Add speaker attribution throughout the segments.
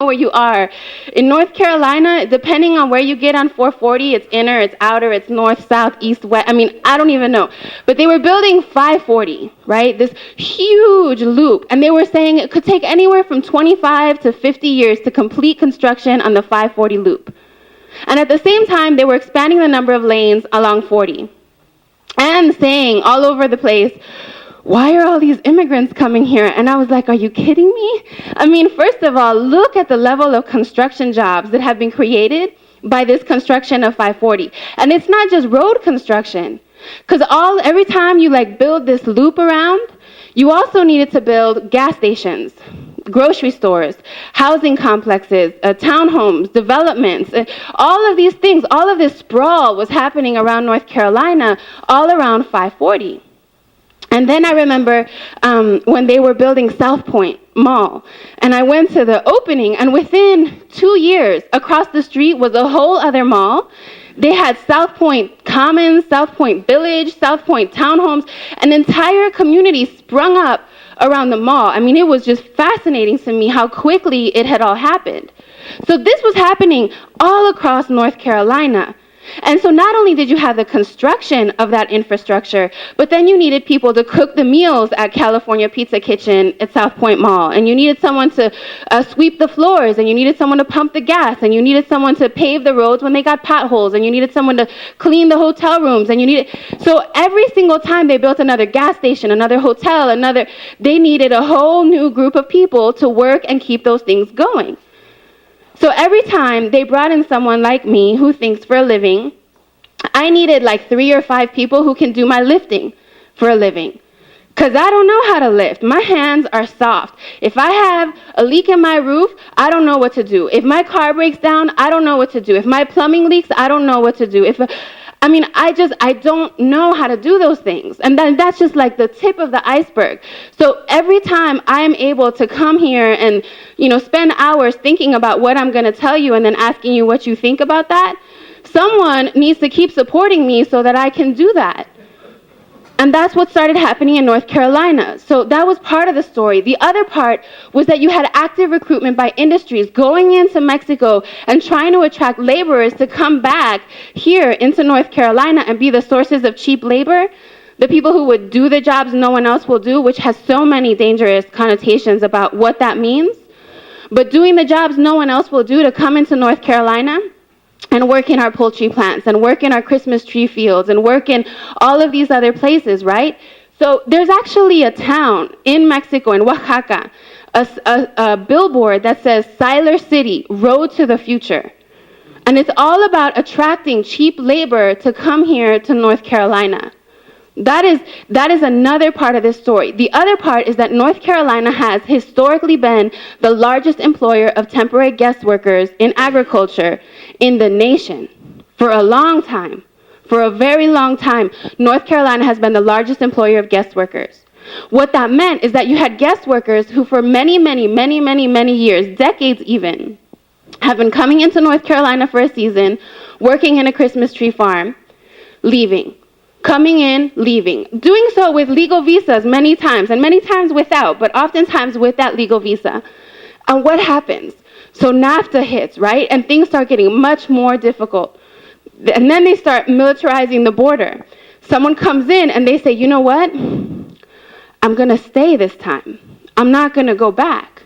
Speaker 1: where you are. In North Carolina, depending on where you get on 440, it's inner, it's outer, it's north, south, east, west. I mean, I don't even know. But they were building 540, right? This huge loop. And they were saying it could take anywhere from 25 to 50 years to complete construction on the 540 loop. And at the same time, they were expanding the number of lanes along 40. And saying all over the place, why are all these immigrants coming here? And I was like, are you kidding me? I mean, first of all, look at the level of construction jobs that have been created by this construction of 540. And it's not just road construction, because every time you build this loop around, you also needed to build gas stations, grocery stores, housing complexes, townhomes, developments, all of these things, all of this sprawl was happening around North Carolina, all around 540. And then I remember when they were building South Point Mall, and I went to the opening, and within 2 years, across the street was a whole other mall. They had South Point Commons, South Point Village, South Point Townhomes, an entire community sprung up around the mall. I mean, it was just fascinating to me how quickly it had all happened. So this was happening all across North Carolina. And so not only did you have the construction of that infrastructure, but then you needed people to cook the meals at California Pizza Kitchen at South Point Mall. And you needed someone to sweep the floors, and you needed someone to pump the gas, and you needed someone to pave the roads when they got potholes, and you needed someone to clean the hotel rooms, so every single time they built another gas station, another hotel, they needed a whole new group of people to work and keep those things going. So every time they brought in someone like me who thinks for a living, I needed 3 or 5 people who can do my lifting for a living. Because I don't know how to lift. My hands are soft. If I have a leak in my roof, I don't know what to do. If my car breaks down, I don't know what to do. If my plumbing leaks, I don't know what to do. I don't know how to do those things. And that's just the tip of the iceberg. So every time I'm able to come here and, spend hours thinking about what I'm going to tell you and then asking you what you think about that, someone needs to keep supporting me so that I can do that. And that's what started happening in North Carolina. So that was part of the story. The other part was that you had active recruitment by industries going into Mexico and trying to attract laborers to come back here into North Carolina and be the sources of cheap labor, the people who would do the jobs no one else will do, which has so many dangerous connotations about what that means. But doing the jobs no one else will do to come into North Carolina and work in our poultry plants, and work in our Christmas tree fields, and work in all of these other places, right? So there's actually a town in Mexico, in Oaxaca, a billboard that says Siler City, Road to the Future. And it's all about attracting cheap labor to come here to North Carolina. That is another part of this story. The other part is that North Carolina has historically been the largest employer of temporary guest workers in agriculture in the nation. For a long time, for a very long time, North Carolina has been the largest employer of guest workers. What that meant is that you had guest workers who for many, many, many, many, many years, decades even, have been coming into North Carolina for a season, working in a Christmas tree farm, leaving. Coming in, leaving. Doing so with legal visas many times, and many times without, but oftentimes with that legal visa. And what happens? So NAFTA hits, right? And things start getting much more difficult. And then they start militarizing the border. Someone comes in and they say, you know what? I'm going to stay this time. I'm not going to go back.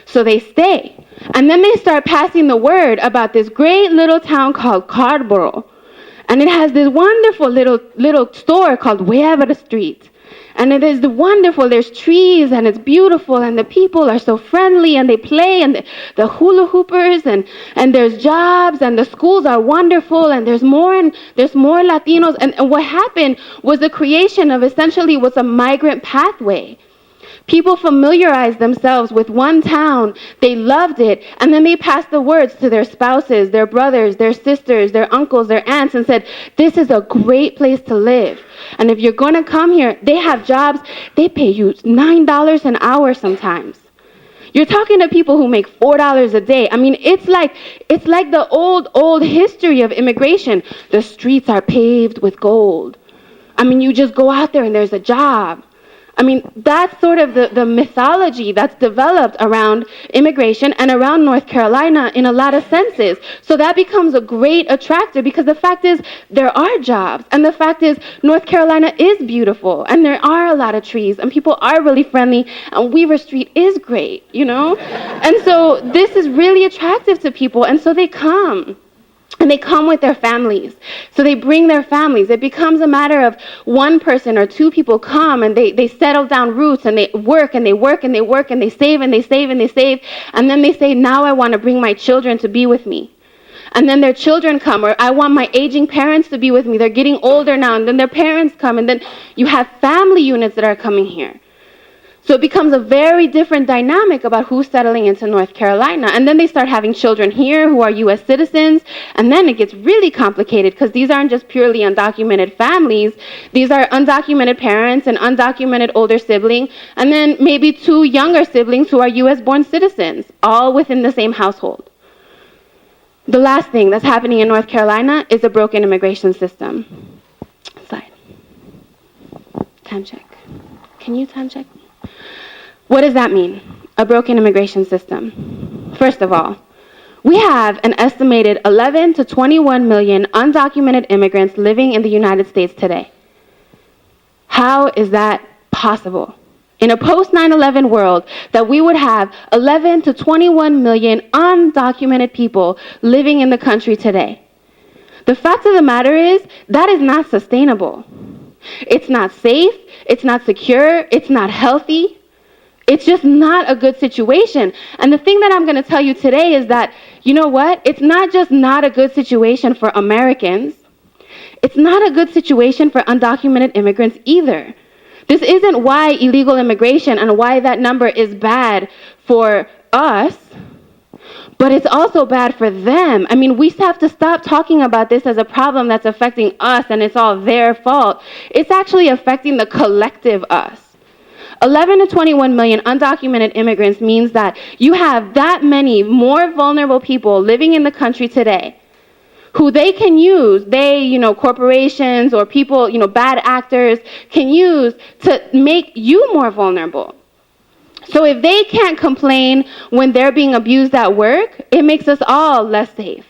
Speaker 1: So they stay. And then they start passing the word about this great little town called Cardboro. And it has this wonderful little store called Huevera Street. And it is wonderful. There's trees, and it's beautiful, and the people are so friendly, and they play, and the hula hoopers, and there's jobs, and the schools are wonderful, and there's more Latinos. And what happened was the creation of essentially what's a migrant pathway. People familiarized themselves with one town, they loved it, and then they passed the words to their spouses, their brothers, their sisters, their uncles, their aunts, and said, this is a great place to live. And if you're going to come here, they have jobs, they pay you $9 an hour sometimes. You're talking to people who make $4 a day. I mean, it's like the old history of immigration. The streets are paved with gold. I mean, you just go out there and there's a job. mean, that's sort of the mythology that's developed around immigration and around North Carolina in a lot of senses. So that becomes a great attractor, because the fact is there are jobs, and the fact is North Carolina is beautiful, and there are a lot of trees, and people are really friendly, and Weaver Street is great, you know? And so this is really attractive to people, and so they come. And they come with their families. So they bring their families. It becomes a matter of one person or two people come and they settle down roots, and they work and they work and they work and they save and they save and they save. And then they say, now I want to bring my children to be with me. And then their children come, or I want my aging parents to be with me. They're getting older now, and then their parents come, and then you have family units that are coming here. So it becomes a very different dynamic about who's settling into North Carolina. And then they start having children here who are U.S. citizens. And then it gets really complicated, because these aren't just purely undocumented families. These are undocumented parents and undocumented older sibling, and then maybe two younger siblings who are U.S.-born citizens, all within the same household. The last thing that's happening in North Carolina is a broken immigration system. Slide. Time check. Can you time check me? What does that mean, a broken immigration system? First of all, we have an estimated 11 to 21 million undocumented immigrants living in the United States today. How is that possible? In a post-9/11 world, that we would have 11 to 21 million undocumented people living in the country today. The fact of the matter is, that is not sustainable. It's not safe, it's not secure, it's not healthy. It's just not a good situation. And the thing that I'm going to tell you today is that, you know what? It's not just not a good situation for Americans. It's not a good situation for undocumented immigrants either. This isn't why illegal immigration and why that number is bad for us, but it's also bad for them. I mean, we have to stop talking about this as a problem that's affecting us and it's all their fault. It's actually affecting the collective us. 11 to 21 million undocumented immigrants means that you have that many more vulnerable people living in the country today who they can use, corporations or people, bad actors can use to make you more vulnerable. So if they can't complain when they're being abused at work, it makes us all less safe.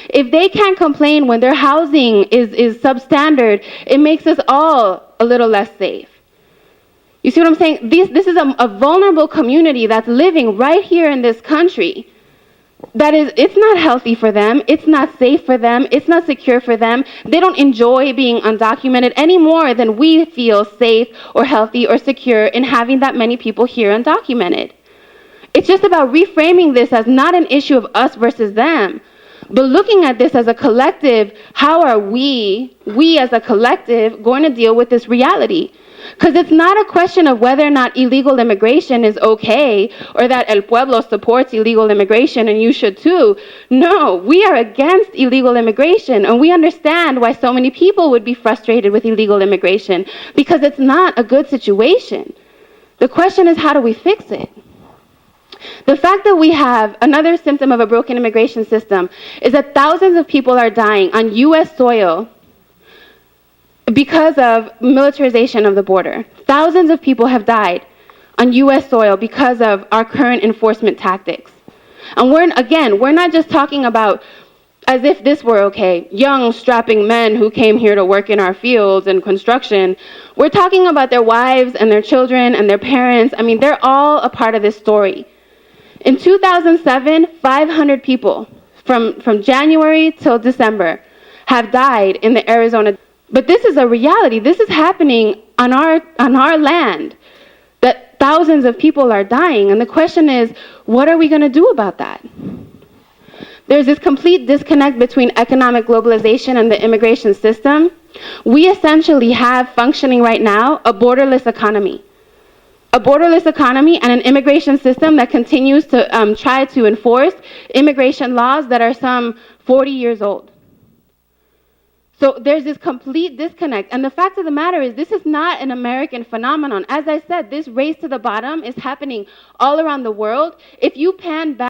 Speaker 1: If they can't complain when their housing is substandard, it makes us all a little less safe. You see what I'm saying? This is a vulnerable community that's living right here in this country. It's not healthy for them. It's not safe for them. It's not secure for them. They don't enjoy being undocumented any more than we feel safe or healthy or secure in having that many people here undocumented. It's just about reframing this as not an issue of us versus them, but looking at this as a collective. How are we as a collective, going to deal with this reality? Because it's not a question of whether or not illegal immigration is okay, or that El Pueblo supports illegal immigration and you should too. No, we are against illegal immigration, and we understand why so many people would be frustrated with illegal immigration, because it's not a good situation. The question is, how do we fix it? The fact that we have another symptom of a broken immigration system is that thousands of people are dying on U.S. soil because of militarization of the border. Thousands of people have died on U.S. soil because of our current enforcement tactics. And we're not just talking about, as if this were okay, young, strapping men who came here to work in our fields and construction. We're talking about their wives and their children and their parents. I mean, they're all a part of this story. In 2007, 500 people from January till December have died in the Arizona. But this is a reality. This is happening on our land, that thousands of people are dying. And the question is, what are we going to do about that? There's this complete disconnect between economic globalization and the immigration system. We essentially have functioning right now a borderless economy. A borderless economy and an immigration system that continues to try to enforce immigration laws that are some 40 years old. So there's this complete disconnect. And the fact of the matter is, this is not an American phenomenon. As I said, this race to the bottom is happening all around the world. If you pan back